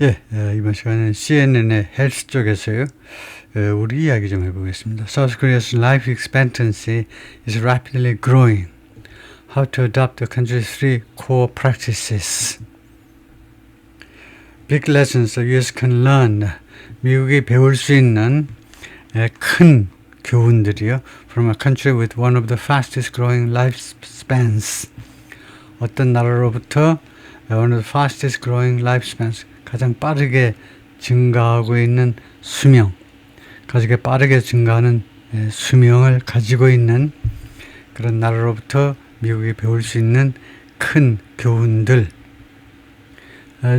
예, 이번 시간은 CNN의 헬스 쪽에서요. 우리 이야기 좀 해보겠습니다. South Korea's life expectancy is rapidly growing. How to adopt the country's three core practices. Big lessons the U.S. can learn. 미국이 배울 수 있는 큰 교훈들이요. From a country with one of the fastest growing lifespans. 어떤 나라로부터 one of the fastest growing lifespans. 가장 빠르게 증가하고 있는 수명, 가장 빠르게 증가하는 수명을 가지고 있는 그런 나라로부터 미국이 배울 수 있는 큰 교훈들.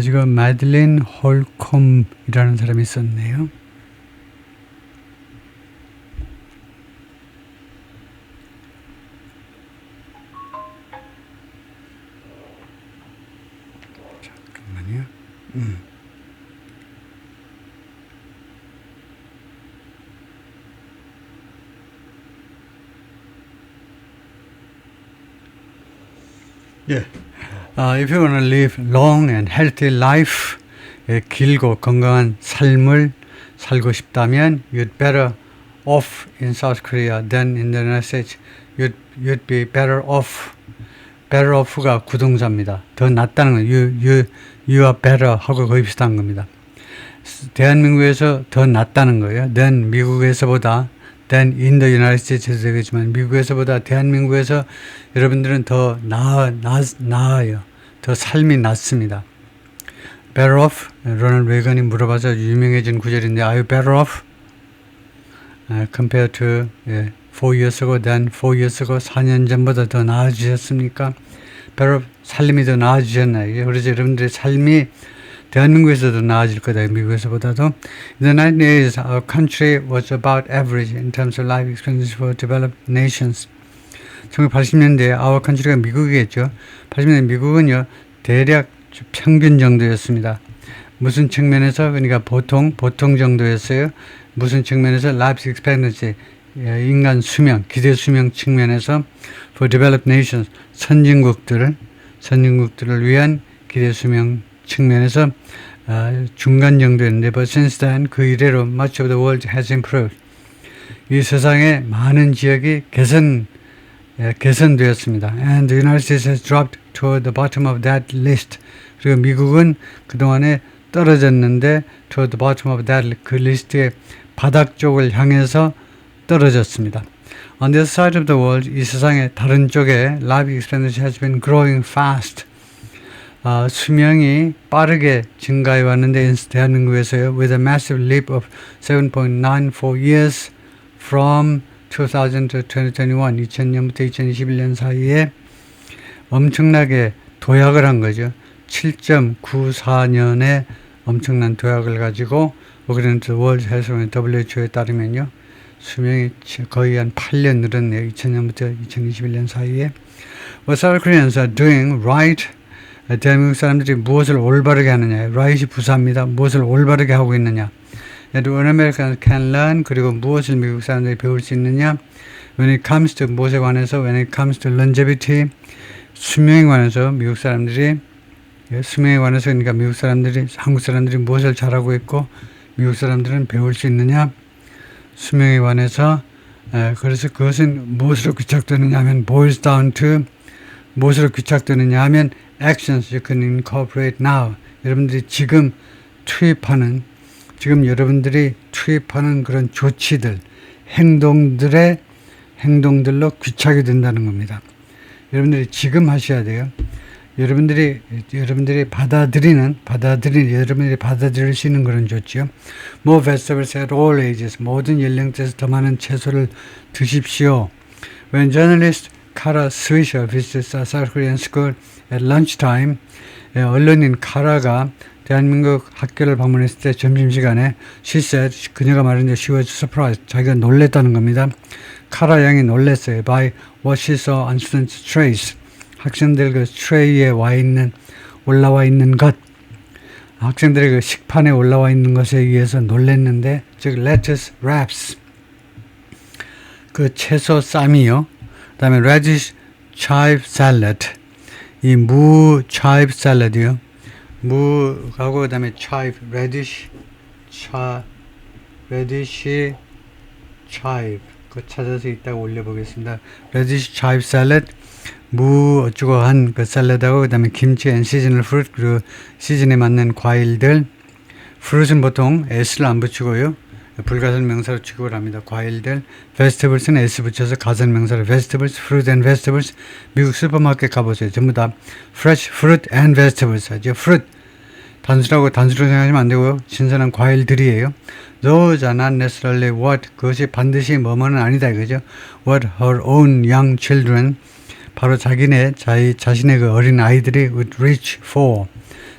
지금 마들린 홀콤이라는 사람이 있었네요. 잠깐만요. 예. If you want to live long and healthy life, 길고 건강한 삶을 살고 싶다면, you'd better off in South Korea than in the United States. You'd be better off. better off가 구동사입니다. 더 낫다는 거. You are better 하고 거의 비슷한 겁니다. 대한민국에서 더 낫다는 거예요. than 미국에서보다, than in the United States에서 되겠지만 미국에서보다 대한민국에서 여러분들은 더 나아요. 더 삶이 낫습니다. better off? 로널드 레이건이 물어봐서 유명해진 구절인데 Are you better off? Compared to 4 years ago, than 4 years ago, 4년 전보다 더 나아지셨습니까? better off, 삶이 더 나아지셨나요? 그래서 여러분들의 삶이 대한민국에서도 나아질 거다. 미국에서보다도. In the 1980s, our country was about average in terms of life expectancy for developed nations. 1980년대에 our country가 미국이겠죠. 80년대 미국은요, 대략 평균 정도였습니다. 무슨 측면에서? 그러니까 보통 정도였어요. 무슨 측면에서? Life expectancy, 인간 수명, 기대 수명 측면에서 for developed nations, 선진국들을 위한 기대 수명 측면에서 중간 정도였는데, but since then 그 이래로 much of the world has improved. 이 세상의 많은 지역이 개선되었습니다. And the United States has dropped toward the bottom of that list. 그리고 미국은 그동안에 떨어졌는데 toward the bottom of that 그 리스트의 바닥 쪽을 향해서 떨어졌습니다. On the other side of the world, 이 세상의 다른 쪽에 life expectancy has been growing fast. 수명이 빠르게 증가해 왔는데 대한민국에서요, with a massive leap of 7.94 years from 2000 to 2021, 2000년부터 2021년 사이에 엄청나게 도약을 한 거죠. 7.94년에 엄청난 도약을 가지고, According to the World Health Organization WHO에 따르면요, 수명이 거의 한 8년 늘었네요. 2000년부터 2021년 사이에. What South Koreans are doing right. 대한민국 사람들이 무엇을 올바르게 하느냐. right이 부사입니다. 무엇을 올바르게 하고 있느냐. What Americans can learn. 그리고 무엇을 미국 사람들이 배울 수 있느냐. When it comes to 무엇에 관해서, when it comes to longevity, 수명에 관해서 미국 사람들이, 수명에 관해서, 그러니까 미국 사람들이, 한국 사람들이 무엇을 잘하고 있고 미국 사람들은 배울 수 있느냐. 수명에 관해서. 그래서 그것은 무엇으로 귀착되느냐 하면 boils down to, 무엇으로 귀착되느냐 하면 actions you can incorporate now. 여러분들이 지금 여러분들이 투입하는 그런 조치들, 행동들로 귀착이 된다는 겁니다. 여러분들이 지금 하셔야 돼요. 여러분들이 받아들일 수 있는 그런 조치요. More vegetables at all ages. 모든 연령대에서 더 많은 채소를 드십시오. When journalist Kara Swisher visits a South Korean school at lunchtime, 언론인 카라가 대한민국 학교를 방문했을 때 점심시간에 she said, 그녀가 말했는데 she was surprised, 자기가 놀랬다는 겁니다. 카라 양이 놀랬어요. by what she saw on students' trays. 학생들 그 트레이에 올라와 있는 것, 학생들의 그 식판에 올라와 있는 것에 의해서 놀랬는데, 즉 lettuce wraps, 그 채소 쌈이요. 그 다음에 radish chive salad, 이 무 chive salad이요. 무하고 그다음에 chive, radish, chive 그 찾아서 이따가 올려보겠습니다. radish chive salad, 무 어쩌고 한 그 샐러드하고 그다음에 김치 and seasonal fruit, 그리고 시즌에 맞는 과일들. fruit은 보통 s를 안 붙이고요. 불가산 명사로 취급을 합니다. 과일들. vegetables는 s 붙여서 가산 명사로 vegetables, fruit and vegetables. 미국 슈퍼마켓 가보세요. 전부 다 fresh fruit and vegetables 하죠. fruit 단수라고 생각하시면 안 되고요. 신선한 과일들이에요. Those are not necessarily what, 그것이 반드시 뭐뭐는 아니다 이거죠. What her own young children, 바로 자신의 그 어린 아이들이 would reach for,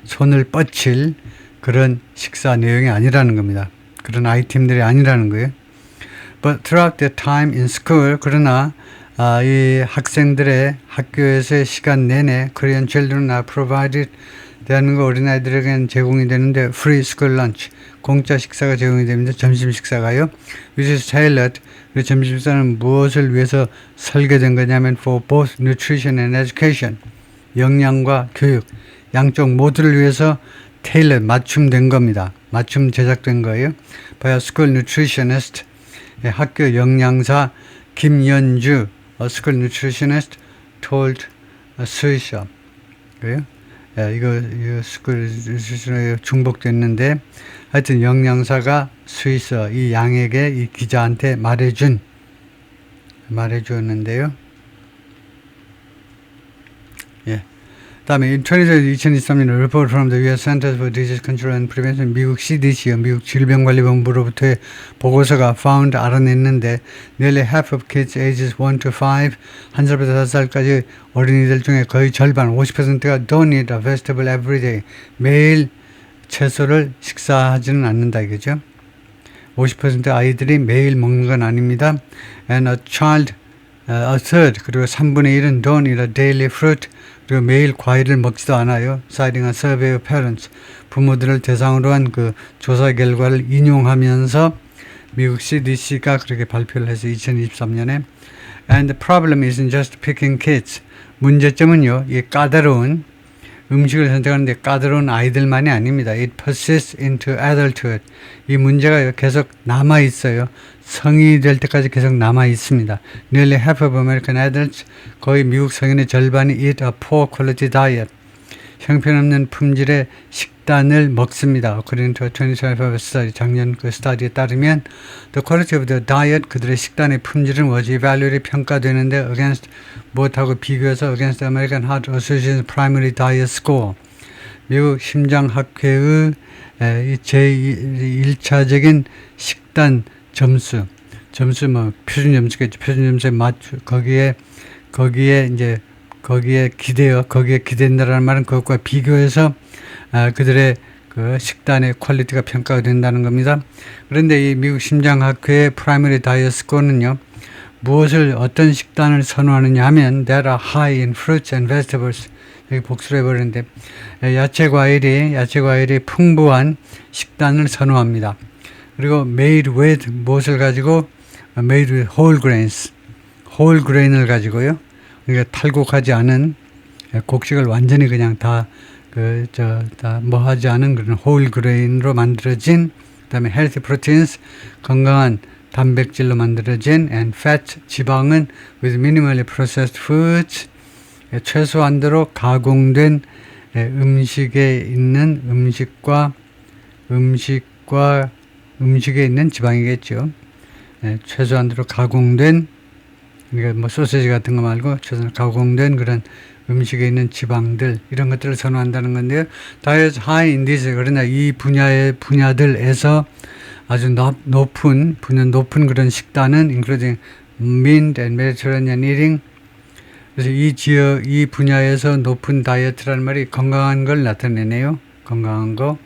손을 뻗칠 그런 식사 내용이 아니라는 겁니다. 그런 아이템들이 아니라는 거예요. But throughout their time in school, 그러나 이 학생들의 학교에서의 시간 내내 Korean children are provided, 대한민국 어린아이들에게는 제공이 되는데 free school lunch, 공짜 식사가 제공이 됩니다. 점심 식사가요. Which is tailored, 그 점심 식사는 무엇을 위해서 설계된 거냐면 for both nutrition and education, 영양과 교육, 양쪽 모두를 위해서 tailored, 맞춤된 겁니다. 맞춤 제작된 거예요. by a school nutritionist, 학교 영양사 김연주, a school nutritionist told 수의사. 그래요? 이거 스쿨 중복됐는데 하여튼 영양사가 스위서 이 양에게 이 기자한테 말해주었는데요. 예. 다음에 2023년 report from the U.S. Centers for Disease Control and Prevention, 미국 CDC요, 미국 질병관리본부로부터의 보고서가 found, 알아냈는데 nearly half of kids ages 1 to 5, 1살부터 5살까지 어린이들 중에 거의 절반, 50%가 don't eat a vegetable every day, 매일 채소를 식사하지는 않는다 이거죠. 50% 아이들이 매일 먹는 건 아닙니다. And a third, 그리고 3분의 1은 don't eat a daily fruit, 그리고 매일 과일을 먹지도 않아요. Citing a survey of parents, 부모들을 대상으로 한 그 조사 결과를 인용하면서 미국 CDC가 그렇게 발표를 해서 2023년에 And the problem isn't just picking kids, 문제점은요, 이 까다로운 음식을 선택하는데 까다로운 아이들만이 아닙니다. It persists into adulthood. 이 문제가 계속 남아 있어요. 성인이 될 때까지 계속 남아 있습니다. Nearly half of American adults, 거의 미국 성인의 절반이 eat a poor quality diet, 형편없는 품질의 식단을 먹습니다. According to a 2025 study, 작년 그 스터디에 따르면 the quality of the diet, 그들의 식단의 품질은 was evaluated, 평가되는데 against, 무엇하고 비교해서 against the American Heart Association Primary Diet Score, 미국 심장학회의 제1차적인 식단 점수 뭐 표준 점수겠죠. 표준 점수에 거기에 기댄다라는 말은 그것과 비교해서 그들의 그 식단의 퀄리티가 평가가 된다는 겁니다. 그런데 이 미국 심장학회의 프라이머리 다이어트 스코어는요, 어떤 식단을 선호하느냐 하면 that are high in fruits and vegetables, 여기 복수를 해버리는데 야채 과일이 풍부한 식단을 선호합니다. 그리고 made with, 무엇을 가지고 made with whole grain을 가지고요. 그러니까 탈곡하지 않은, 곡식을 완전히 그냥 하지 않은 그런 whole grain으로 만들어진, 그다음에 healthy proteins, 건강한 단백질로 만들어진, and fat, 지방은 with minimally processed foods, 최소한도로 가공된 음식에 있는 음식에 있는 지방이겠죠. 최소한도로 가공된, 그러니까 뭐 소시지 같은 거 말고 최소한 가공된 그런 음식에 있는 지방들, 이런 것들을 선호한다는 건데요. Diet high in these, 그러나 이 분야들에서 아주 높은 그런 식단은 including mint and Mediterranean eating. 그래서 이 분야에서 높은 다이어트라는 말이 건강한 걸 나타내네요. 건강한 거.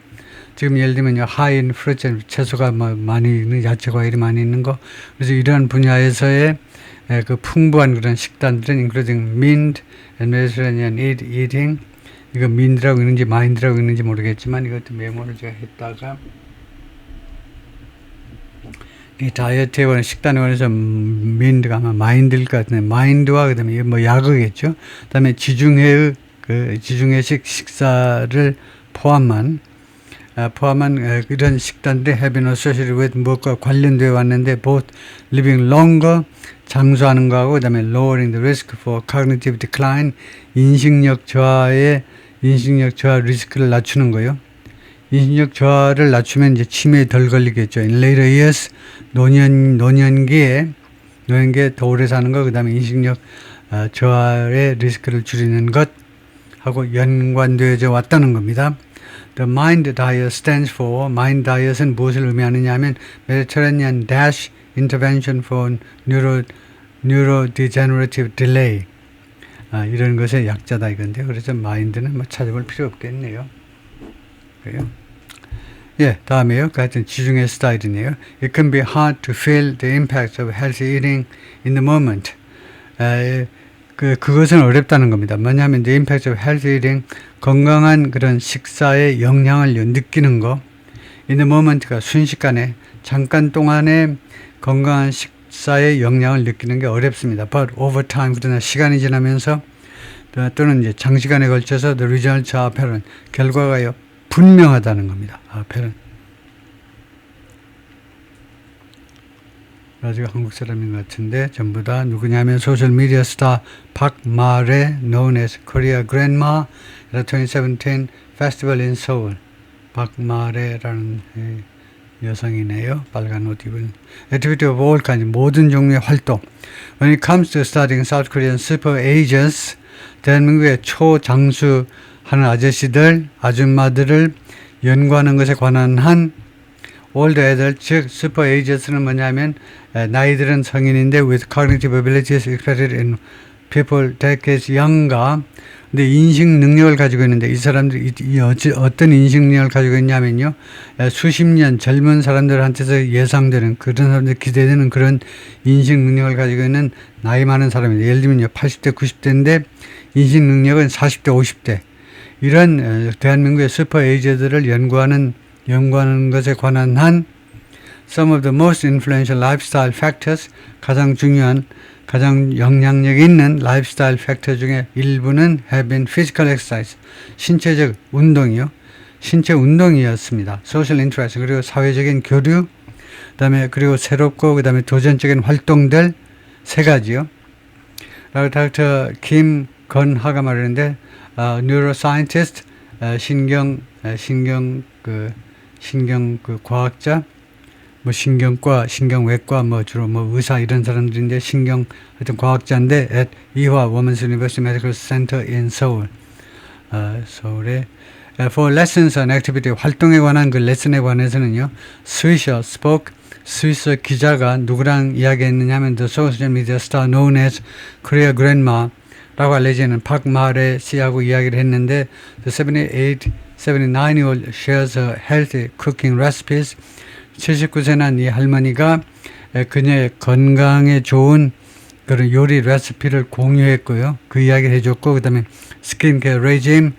지금 예를 들면 high in fruits, 채소가 많이 있는, 야채 과일이 많이 있는 거. 그래서 이러한 분야에서의 그 풍부한 그런 식단들은 including mint and Mediterranean eating. 이거 mind라고 있는지 mind라고 있는지 모르겠지만 이것도 메모를 제가 했다가, 이 다이어트에 관한 식단에 관해서 mind가 아마 mind일 것 같은데, mind와 그 다음에 뭐 약어겠죠. 그 다음에 지중해식 식사를 포함한 이런 식단들이 have been associated with 무엇과 관련되어 왔는데 both living longer 장수하는 거하고 그 다음에 lowering the risk for cognitive decline 인식력 저하 리스크를 낮추는 거예요. 인식력 저하를 낮추면 이제 치매에 덜 걸리겠죠. In later years 노년기에 더 오래 사는 거, 그 다음에 인식력 저하의 리스크를 줄이는 것 하고 연관되어져 왔다는 겁니다. The Mind Diet stands for Mind Diet은 무엇을 의미하느냐 하면 Mediterranean Dash Intervention for Neurodegenerative Delay 이런 것의 약자다 이건데 그래서 마인드는 뭐 찾아볼 필요 없겠네요. 그래요? 예, 다음에요. 같은 지중해 스타일이네요. It can be hard to feel the impact of healthy eating in the moment. 그것은 어렵다는 겁니다. 뭐냐면 the impact of healthy eating 건강한 그런 식사의 영향을 느끼는 거 in the moment가 순식간에 잠깐 동안에 건강한 식사의 영향을 느끼는 게 어렵습니다. But over time 그러나 시간이 지나면서 또는 이제 장시간에 걸쳐서 the results are apparent 결과가요 분명하다는 겁니다. apparent 아주 한국 사람인 것 같은데 전부 다 누구냐면 소셜미디어 스타 박마레 known as Korea Grandma at the 2017 Festival in Seoul. 박마레라는 여성이네요. 빨간 옷 입은 Activity of all kinds 모든 종류의 활동. When it comes to studying South Korean super ages 대한민국의 초장수 하는 아저씨들, 아줌마들을 연구하는 것에 관한 한 old adult, 즉 super ages는 뭐냐면 나이들은 성인인데 with cognitive abilities expected in people decades younger. 근데 인식 능력을 가지고 있는데 이 사람들이 어떤 인식 능력을 가지고 있냐면요. 수십 년 젊은 사람들한테서 예상되는 그런 사람들 기대되는 그런 인식 능력을 가지고 있는 나이 많은 사람입니다. 예를 들면요. 80대, 90대인데 인식 능력은 40대, 50대. 이런 대한민국의 슈퍼 에이저들을 연구하는 것에 관한 한 some of the most influential lifestyle factors 가장 중요한 가장 영향력 있는 라이프스타일 팩터 중에 일부는 have been physical exercise 신체적 운동이요. 신체 운동이었습니다. social interaction 그리고 사회적인 교류 그다음에 그리고 새롭고 그다음에 도전적인 활동들 세 가지요. 라고 닥터 김건하가 말하는데 neuroscientist 신경 과학자 뭐 신경과 신경외과 뭐 주로 뭐 의사 이런 사람들인데 신경 하여튼 과학자인데 at 이화 Women's University Medical Center in Seoul 서울에 for lessons and activity 활동에 관한 그 레슨에 관해서는요 스위셔 spoke 스위스 기자가 누구랑 이야기했느냐 하면 the social media star known as Korea Grandma 라고 알려지는 박마레 씨하고 이야기를 했는데 the 79-year-old shares her healthy cooking recipes 79세 난 이 할머니가 그녀의 건강에 좋은 그런 요리 레시피를 공유했고요. 그 이야기를 해줬고 그 다음에 스킨케어 레짐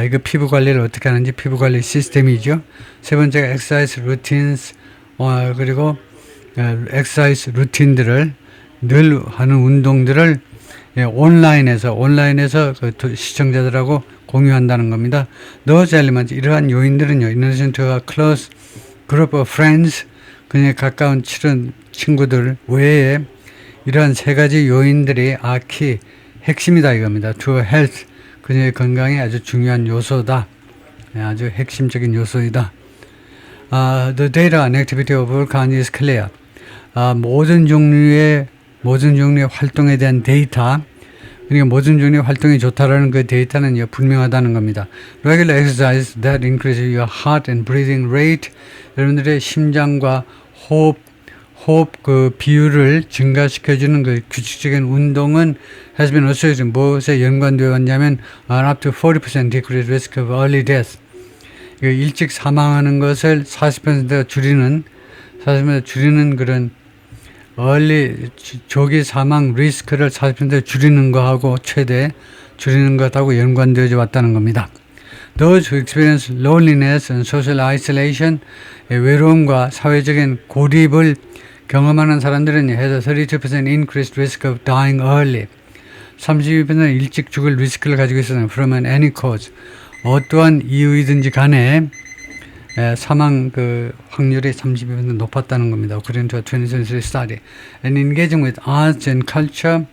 이거 피부 관리를 어떻게 하는지 피부 관리 시스템이죠. 세 번째가 exercise routines 그리고 exercise 루틴들을 늘 하는 운동들을 온라인에서 그 시청자들하고 공유한다는 겁니다. Those elements 이러한 요인들은요. In addition to a close group of friends 그녀의 가까운 친구들 외에 이러한 세 가지 요인들이 key 핵심이다 이겁니다. To health 그녀의 건강에 아주 중요한 요소다. 아주 핵심적인 요소이다. The data and activity of all kinds is clear. 모든 종류의 활동에 대한 데이터 그러니까 모든 종류의 활동이 좋다라는 그 데이터는 분명하다는 겁니다. Regular exercise that increases your heart and breathing rate 여러분들의 심장과 호흡 그 비율을 증가시켜주는 그 규칙적인 운동은 has been associated 무엇에 연관되어 왔냐면 an up to 40% decreased risk of early death. 일찍 사망하는 것을 40% 줄이는 그런 조기 사망 리스크를 40% 줄이는 거하고 최대 줄이는 것하고 연관되어 왔다는 겁니다. Those who experience loneliness and social isolation, 외로움과 사회적인 고립을 경험하는 사람들은 has a 32% increased risk of dying early. 32% 일찍 죽을 리스크를 가지고 있어요. From any cause. 어떠한 이유이든지 간에 사망 그 확률이 32% 높았다는 겁니다. According to a 2023 study. And engaging with arts and culture,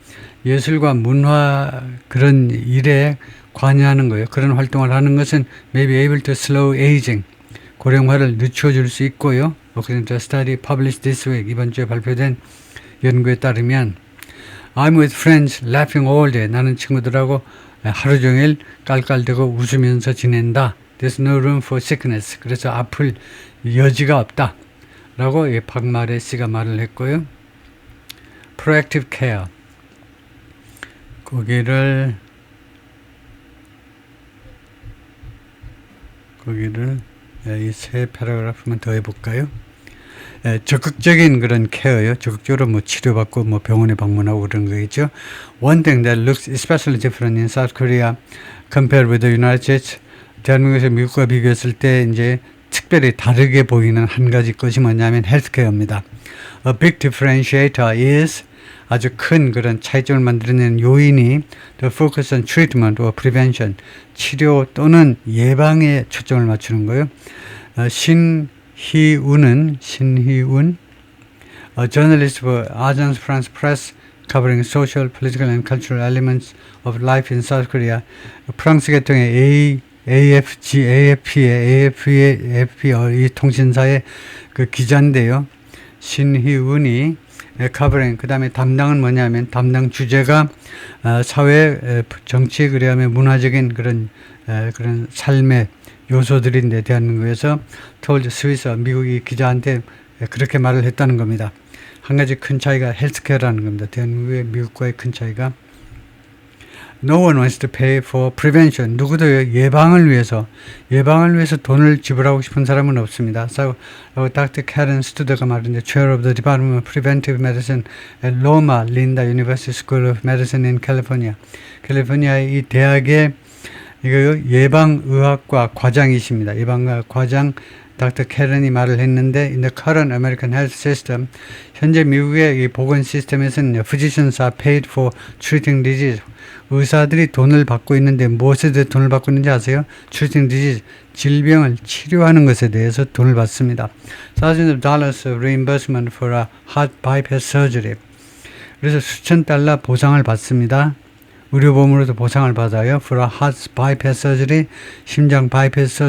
예술과 문화 그런 일에 관여하는 거예요. 그런 활동을 하는 것은 may be able to slow aging, 고령화를 늦춰줄 수 있고요. According to a study published this week, 이번 주에 발표된 연구에 따르면 I'm with friends laughing all day. 나는 친구들하고 하루 종일 깔깔대고 웃으면서 지낸다. There's no room for sickness. 그래서 아플 여지가 없다. 라고 박마레 씨가 말을 했고요. Proactive care. 거기를 이 세 패러그래프만 더 해볼까요? 적극적인 그런 케어요. 적극적으로 뭐 치료받고 뭐 병원에 방문하고 그런 거겠죠. One thing that looks especially different in South Korea compared with the United States. 대한민국에서 미국과 비교했을 때 이제 특별히 다르게 보이는 한 가지 것이 뭐냐면 헬스케어입니다. A big differentiator is 아주 큰 그런 차이점을 만들어내는 요인이 the focus on treatment or prevention, 치료 또는 예방에 초점을 맞추는 거예요. 신희운, journalist for Agence France Presse covering social, political and cultural elements of life in South Korea. 프랑스 계통의 AFP 이 통신사의 그 기자인데요. 신희운이 covering 그 다음에 담당은 뭐냐면 담당 주제가 사회, 정치, 그다음에 문화적인 그런 삶의 요소들인데 대한민국에서 told 스위스 미국이 기자한테 그렇게 말을 했다는 겁니다. 한 가지 큰 차이가 헬스케어라는 겁니다. 대한민국의 미국과의 큰 차이가 No one wants to pay for prevention. 누구도 예방을 위해서 돈을 지불하고 싶은 사람은 없습니다. So, Dr. Karen Studer가 말인데, Chair of the Department of Preventive Medicine at Loma Linda University School of Medicine in California. 캘리포니아의 이 대학의 이거 예방의학과 과장이십니다. 예방의학 과장 Dr. Karen이 말을 했는데, in the current American health system, 현재 미국의 이 보건 시스템에서는 physicians are paid for treating disease. 의사들이 돈을 받고 있는데 무엇에 대해 돈을 받고 있는지 아세요? treating disease, 질병을 치료하는 것에 대해서 돈을 받습니다. Thousands of dollars of reimbursement for a heart bypass surgery. 그래서 수천 달러 보상을 받습니다. 의료보험으로도 보상을 받아요. For a heart bypass surgery, 심장 바이패스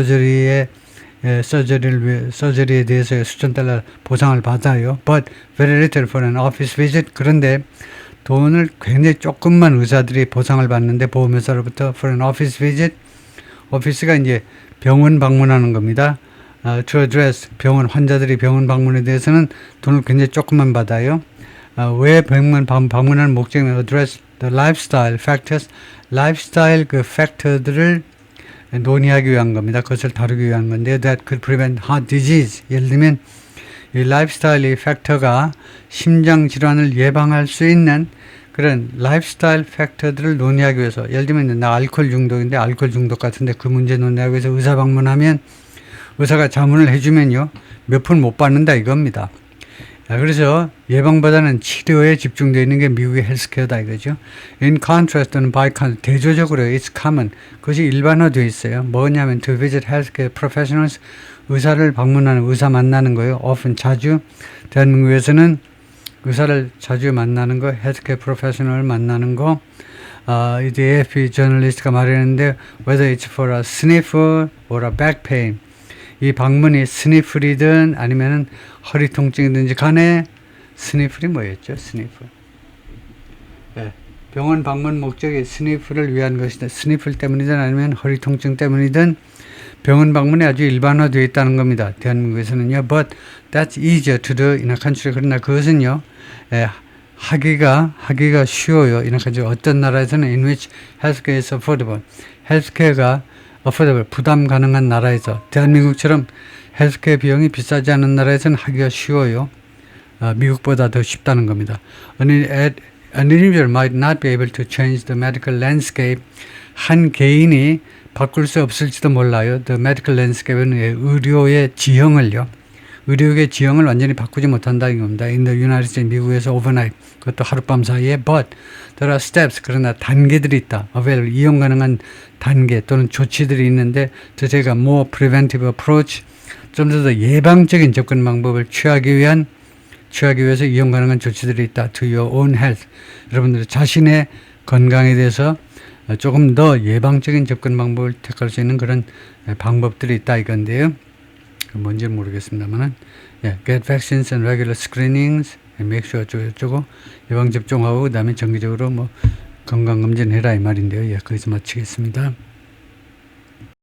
서저리에 대해서 수천 달러 보상을 받아요. But very little for an office visit. 그런데 돈을 굉장히 조금만 의사들이 보상을 받는데 보험회사로부터 for an office visit. 오피스가 이제 병원 방문하는 겁니다. To address 병원 환자들이 병원 방문에 대해서는 돈을 굉장히 조금만 받아요. 왜 병원 방문하는 목적이면 address the lifestyle factors. lifestyle 그 팩터들을 논의하기 위한 겁니다. 그것을 다루기 위한 건데 that could prevent heart disease. 예를 들면 이 라이프스타일 팩터가 심장 질환을 예방할 수 있는 그런 라이프스타일 팩터들을 논의하기 위해서 예를 들면 나 알코올 중독인데 알코올 중독 같은데 그 문제 논의하기 위해서 의사 방문하면 의사가 자문을 해주면요 몇 푼 못 받는다 이겁니다. 그래서 예방보다는 치료에 집중되어 있는 게 미국의 헬스케어다 이거죠. In contrast 또는 by contrast 대조적으로 it's common 그것이 일반화되어 있어요. 뭐냐면 to visit healthcare professionals 의사를 방문하는 의사 만나는 거예요. often 자주 대한민국에서는 의사를 자주 만나는 거 헬스케어 프로페셔널을 만나는 거 이제 AFP 저널리스트가 말했는데 whether it's for a sniffle or a back pain 이 방문이 스니플이든 아니면은 허리 통증이든지 간에 스니플이 뭐였죠? 스니플. 네. 병원 방문 목적이 스니플을 위한 것이다. 스니플 때문이든 아니면 허리 통증 때문이든 병원 방문이 아주 일반화되어 있다는 겁니다. 대한민국에서는요. But that's easier to do in a country. 그러나 그것은요. 하기가 쉬워요. in a country. 어떤 나라에서는 in which healthcare is affordable. 헬스케어가 affordable, 부담 가능한 나라에서 대한민국처럼 헬스케어 비용이 비싸지 않은 나라에서는 하기가 쉬워요. 미국보다 더 쉽다는 겁니다. An individual might not be able to change the medical landscape. 한 개인이 바꿀 수 없을지도 몰라요. The medical landscape는 의료의 지형을요. 의료의 지형을 완전히 바꾸지 못한다는 겁니다. In the United States, 미국에서 overnight, 그것도 하룻밤 사이에. But there are steps, 그러나 단계들이 있다. available, 이용 가능한 단계 또는 조치들이 있는데 더 제가 more preventive approach 좀 더 예방적인 접근 방법을 취하기 위해서 이용 가능한 조치들이 있다. To your own health. 여러분들 자신의 건강에 대해서 조금 더 예방적인 접근 방법을 택할 수 있는 그런 방법들이 있다 이건데요. 뭔지는 모르겠습니다만은 get vaccines and regular screenings, make sure 어쩌고 예방 접종하고 그다음에 정기적으로 뭐 건강 검진 해라 이 말인데요. 거기서 마치겠습니다.